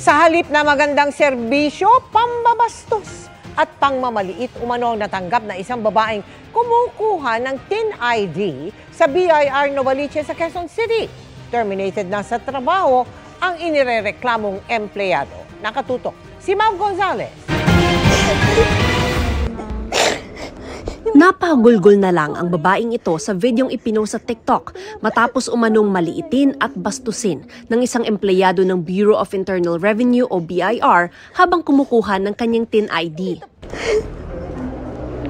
Sa halip na magandang serbisyo, pambabastos at pangmamaliit umano natanggap na isang babaeng kumukuha ng TIN ID sa BIR Novaliches sa Quezon City. Terminated na sa trabaho ang inirereklamong empleyado. Nakatutok si Mav Gonzalez. Napagulgol na lang ang babaeng ito sa videong ipinost sa TikTok matapos umanong maliitin at bastusin ng isang empleyado ng Bureau of Internal Revenue o BIR habang kumukuha ng kanyang TIN ID.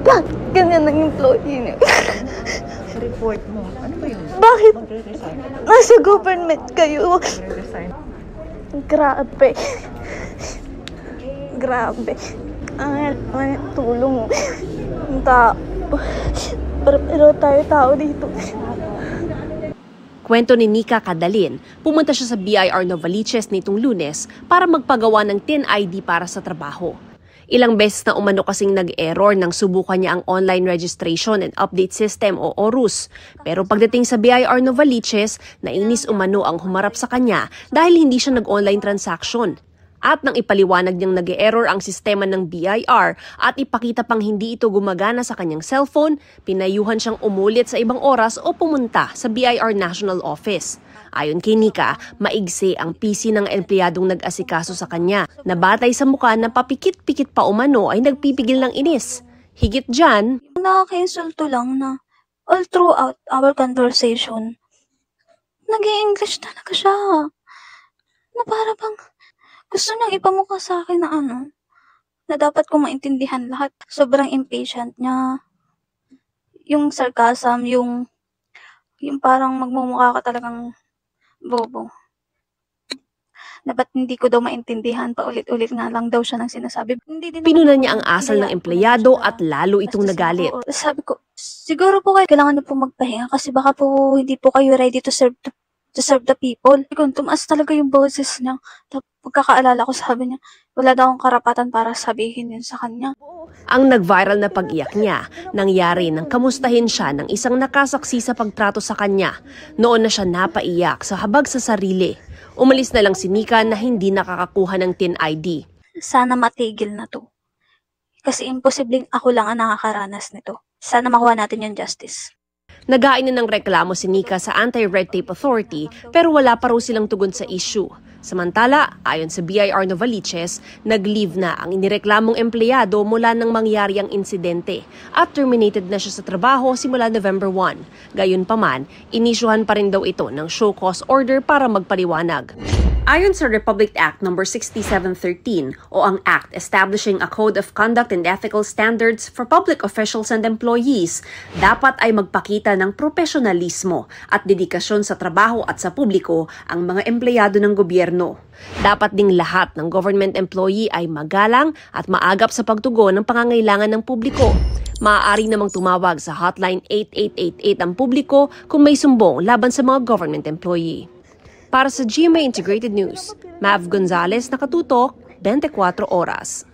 Bakit ganyan ang employee niyo? Report mo. Ano ba yun? Bakit Magre-resign. nasa government kayo? Magre-resign. Grabe. Grabe. Ang tulong mo. Ang tao. Pero tayo tao dito. Kwento ni Nika Kadalin, pumunta siya sa BIR Novaliches nitong Lunes para magpagawa ng TIN ID para sa trabaho. Ilang beses na umano kasing nag-error nang subukan niya ang Online Registration and Update System o ORUS. Pero pagdating sa BIR Novaliches, nainis umano ang humarap sa kanya dahil hindi siya nag-online transaction. At nang ipaliwanag niyang nag-error ang sistema ng BIR at ipakita pang hindi ito gumagana sa kanyang cellphone, pinayuhan siyang umulit sa ibang oras o pumunta sa BIR National Office. Ayon kay Nika, maigsi ang PC ng empleyadong nag-asikaso sa kanya na batay sa mukha na papikit-pikit pa umano ay nagpipigil ng inis. Higit dyan, Nakaka-insulto lang na all throughout our conversation, nag-i-English talaga siya. Na para bang gusto niyang ipamukha sa akin na dapat ko maintindihan lahat. Sobrang impatient niya. Yung sarcasm, yung parang magmumukha ka talagang bobo. Dapat hindi ko daw maintindihan, paulit-ulit nga lang daw siya ng sinasabi. pinunan niya ang asal ng empleyado at lalo itong nagalit. Sabi ko, siguro po kayo kailangan niyo po magpahinga kasi baka po hindi po kayo ready to serve the people. Kung tumaas talaga yung boses niya, pagkakaalala ko sabi niya, wala daw akong karapatan para sabihin yun sa kanya. Ang nag-viral na pag-iyak niya, nangyari nang kamustahin siya ng isang nakasaksi sa pagtrato sa kanya. Noon na siya napaiyak sa habag sa sarili. Umalis na lang si Nika na hindi nakakakuha ng TIN ID. Sana matigil na to. Kasi imposibleng ako lang ang nakakaranas nito. Sana makuha natin yung justice. Nagain na ng reklamo si Nika sa Anti-Red Tape Authority pero wala pa raw silang tugon sa issue. Samantala, ayon sa BIR Novaliches, nag-leave na ang inireklamong empleyado mula nang mangyari ang insidente at terminated na siya sa trabaho simula November 1. Gayunpaman, inisyuhan pa rin daw ito ng show cause order para magpaliwanag. Ayon sa Republic Act No. 6713 o ang Act Establishing a Code of Conduct and Ethical Standards for Public Officials and Employees, dapat ay magpakita ng profesionalismo at dedikasyon sa trabaho at sa publiko ang mga empleyado ng gobyerno. Dapat ding lahat ng government employee ay magalang at maagap sa pagtugon ng pangangailangan ng publiko. Maaari namang tumawag sa hotline 8888 ang publiko kung may sumbong laban sa mga government employee. Para sa GMA Integrated News, Mav Gonzalez, nakatutok, 24 oras.